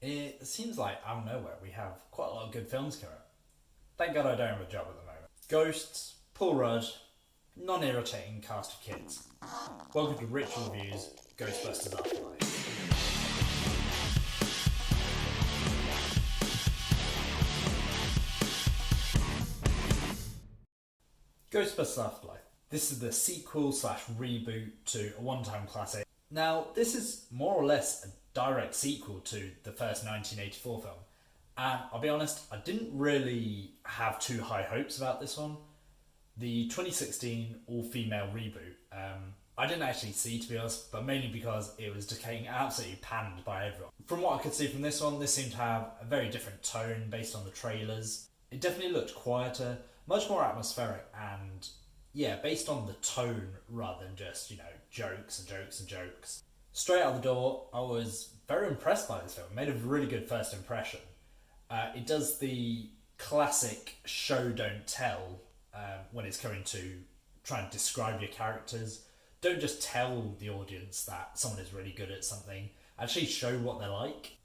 It seems like out of nowhere we have quite a lot of good films coming up. Thank God I don't have a job at the moment. Ghosts, Paul Rudd, non-irritating cast of kids. Welcome to Rich Reviews, Ghostbusters Afterlife. Ghostbusters Afterlife. This is the sequel slash reboot to a one-time classic. Now, this is more or less a direct sequel to the first 1984 film. And I'll be honest, I didn't really have too high hopes about this one. The 2016 all-female reboot, I didn't actually see, to be honest, but mainly because it was just getting absolutely panned by everyone. From what I could see from this one, this seemed to have a very different tone based on the trailers. It definitely looked quieter, much more atmospheric, and yeah, based on the tone rather than just, jokes and jokes and jokes. Straight out the door, I was very impressed by this film. It made a really good first impression. It does the classic show don't tell when it's coming to try and describe your characters. Don't just tell the audience that someone is really good at something. Actually show what they're like.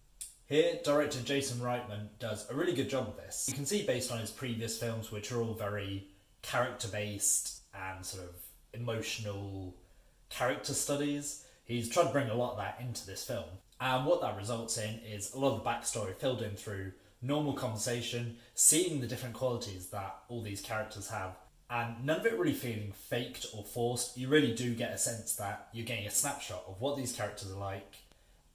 Here, director Jason Reitman does a really good job of this. You can see based on his previous films, which are all very character-based and sort of emotional character studies, he's tried to bring a lot of that into this film. And what that results in is a lot of the backstory filled in through normal conversation, seeing the different qualities that all these characters have, and none of it really feeling faked or forced. You really do get a sense that you're getting a snapshot of what these characters are like,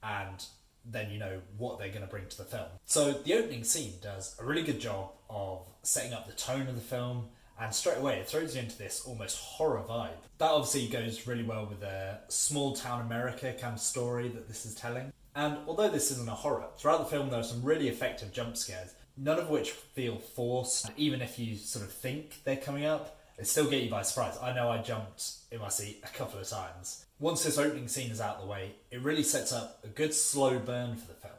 and then you know what they're going to bring to the film. So the opening scene does a really good job of setting up the tone of the film, and straight away it throws you into this almost horror vibe. That obviously goes really well with the small town America kind of story that this is telling. And although this isn't a horror, throughout the film there are some really effective jump scares, none of which feel forced. Even if you sort of think they're coming up, they still get you by surprise. I know I jumped in my seat a couple of times. Once this opening scene is out of the way, it really sets up a good slow burn for the film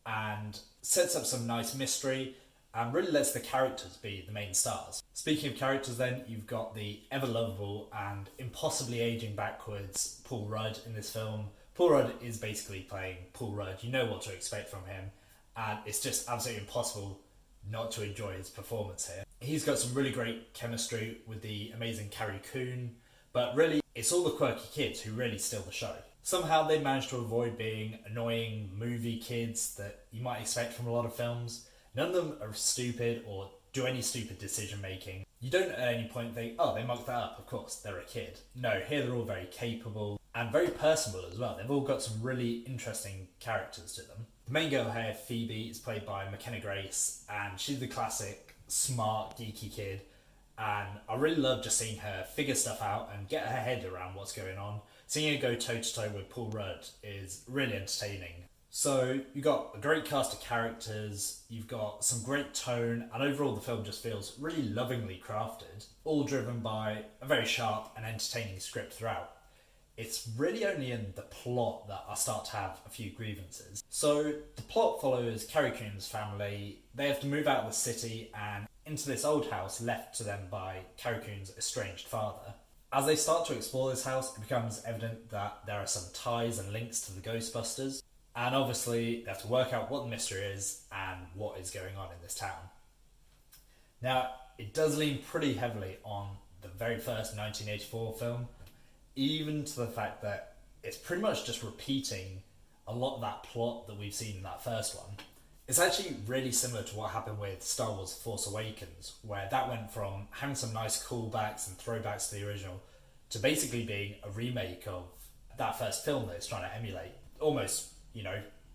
and sets up some nice mystery and really lets the characters be the main stars. Speaking of characters then, you've got the ever-lovable and impossibly aging backwards Paul Rudd in this film. Paul Rudd is basically playing Paul Rudd. You know what to expect from him, and it's just absolutely impossible not to enjoy his performance here. He's got some really great chemistry with the amazing Carrie Coon, but really it's all the quirky kids who really steal the show. Somehow they managed to avoid being annoying movie kids that you might expect from a lot of films. None of them are stupid or do any stupid decision making. You don't at any point think, oh, they mucked that up, of course, they're a kid. No, here they're all very capable and very personable as well. They've all got some really interesting characters to them. The main girl here, Phoebe, is played by McKenna Grace, and she's the classic smart, geeky kid. And I really love just seeing her figure stuff out and get her head around what's going on. Seeing her go toe-to-toe with Paul Rudd is really entertaining. So you've got a great cast of characters, you've got some great tone, and overall the film just feels really lovingly crafted, all driven by a very sharp and entertaining script throughout. It's really only in the plot that I start to have a few grievances. So the plot follows Carrie Coon's family. They have to move out of the city and into this old house left to them by Carrie Coon's estranged father. As they start to explore this house, it becomes evident that there are some ties and links to the Ghostbusters. And obviously, they have to work out what the mystery is and what is going on in this town. Now, it does lean pretty heavily on the very first 1984 film, even to the fact that it's pretty much just repeating a lot of that plot that we've seen in that first one. It's actually really similar to what happened with Star Wars Force Awakens, where that went from having some nice callbacks and throwbacks to the original to basically being a remake of that first film that it's trying to emulate. Almost,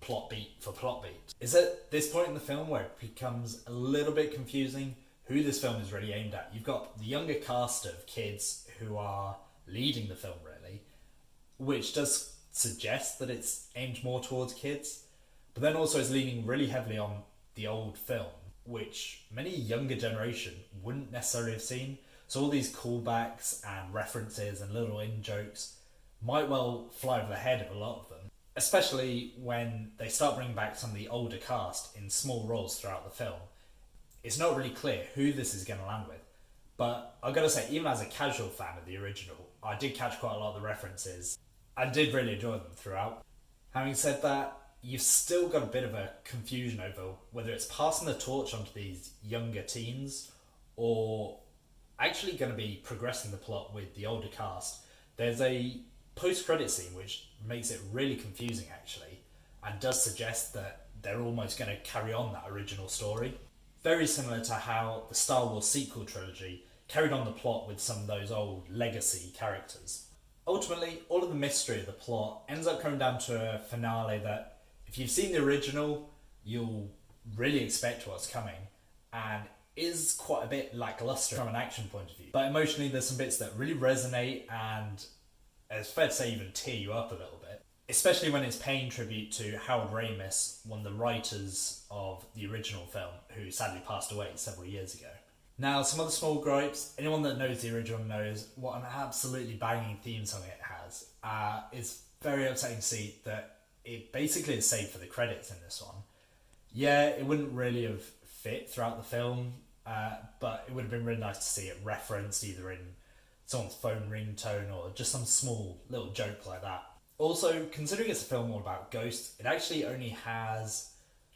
plot beat for plot beat. It's at this point in the film where it becomes a little bit confusing who this film is really aimed at. You've got the younger cast of kids who are leading the film, really, which does suggest that it's aimed more towards kids, but then also is leaning really heavily on the old film, which many younger generation wouldn't necessarily have seen. So all these callbacks and references and little in-jokes might well fly over the head of a lot of them, especially when they start bringing back some of the older cast in small roles throughout the film. It's not really clear who this is going to land with, but I've got to say, even as a casual fan of the original, I did catch quite a lot of the references. I did really enjoy them throughout. Having said that, you've still got a bit of a confusion over whether it's passing the torch onto these younger teens or actually going to be progressing the plot with the older cast. There's a post-credit scene which makes it really confusing actually, and does suggest that they're almost going to carry on that original story. Very similar to how the Star Wars sequel trilogy carried on the plot with some of those old legacy characters. Ultimately, all of the mystery of the plot ends up coming down to a finale that, if you've seen the original, you'll really expect what's coming, and is quite a bit lackluster from an action point of view. But emotionally, there's some bits that really resonate, and it's fair to say even tear you up a little bit. Especially when it's paying tribute to Harold Ramis, one of the writers of the original film, who sadly passed away several years ago. Now, some other small gripes. Anyone that knows the original knows what an absolutely banging theme song it has. It's very upsetting to see that it basically is saved for the credits in this one. Yeah, it wouldn't really have fit throughout the film, but it would have been really nice to see it referenced either in someone's phone ringtone or just some small little joke like that. Also, considering it's a film all about ghosts, it actually only has,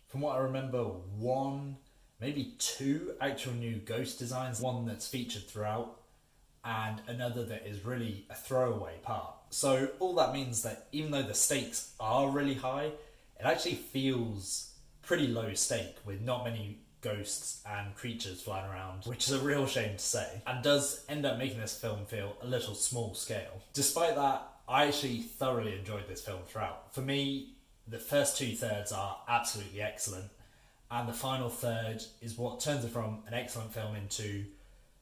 from what I remember, one, maybe two actual new ghost designs. One that's featured throughout, and another that is really a throwaway part. So all that means that even though the stakes are really high, it actually feels pretty low stake with not many ghosts and creatures flying around, which is a real shame to say, and does end up making this film feel a little small scale. Despite that, I actually thoroughly enjoyed this film throughout. For me, the first 2/3 are absolutely excellent, and the final third is what turns it from an excellent film into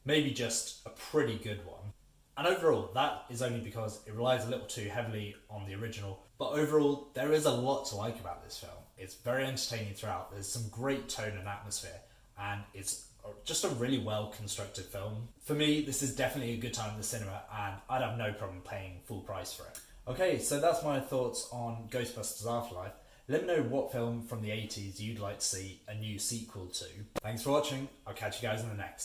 maybe just a pretty good one. And overall, that is only because it relies a little too heavily on the original. But overall, there is a lot to like about this film. It's very entertaining throughout. There's some great tone and atmosphere, and it's just a really well constructed film. For me, this is definitely a good time in the cinema, and I'd have no problem paying full price for it. Okay, so that's my thoughts on Ghostbusters Afterlife. Let me know what film from the 80s you'd like to see a new sequel to. Thanks for watching. I'll catch you guys in the next.